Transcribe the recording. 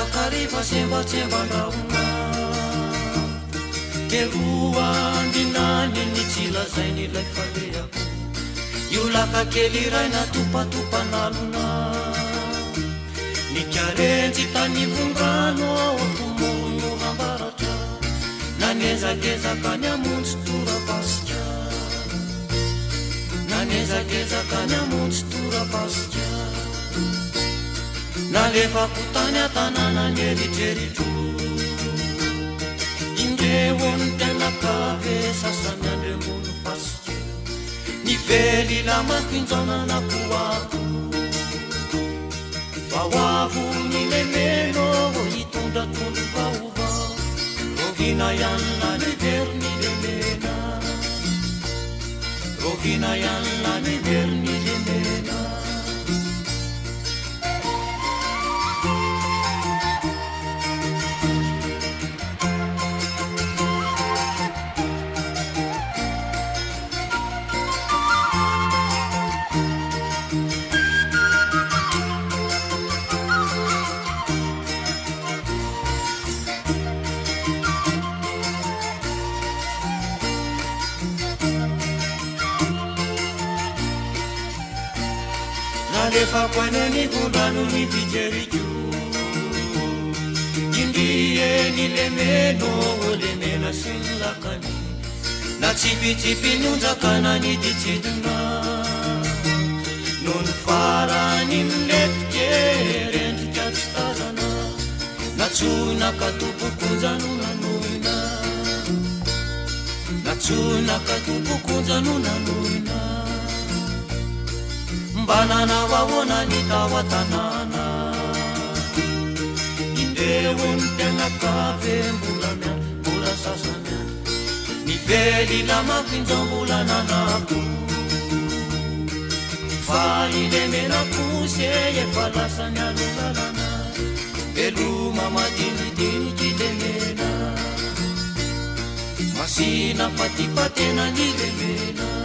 sakariva sembatsembandraona keroa andinany ny tsilazain'ilay falehako io laka kely iray natopatopanalona ny karenjy tany vondrano ao atomorony orambaratra nanezagezaka ny amontsy torapasika nanezagezaka ny amontsy torapasika nalefako tany atanana ny eritreritro indreo ny tenakave sasany andremono fasika nively lamako injaonanakoako vaoavo ny lemeno hitondra tondro vaova rovina ianona ny veriny lemena rovina ianona ny veriny lemena nalefako any vondrano ny fijeriko indrie ny lemeno lemena sy ny lakany na tsipitsipy ny onjakana ny ditsidina no ny farany miletike rendrika tsy tazana natsoina katopokonja no nanoina natsoina katopokonja no nanoina mbanana waona ny tao atanana indreo ny tenakave mbola sasany nively lamako injaombola nanako fa ilemenako se efa lasany alolalana veloma madinidiniky lemena masina fatipatena ny lemena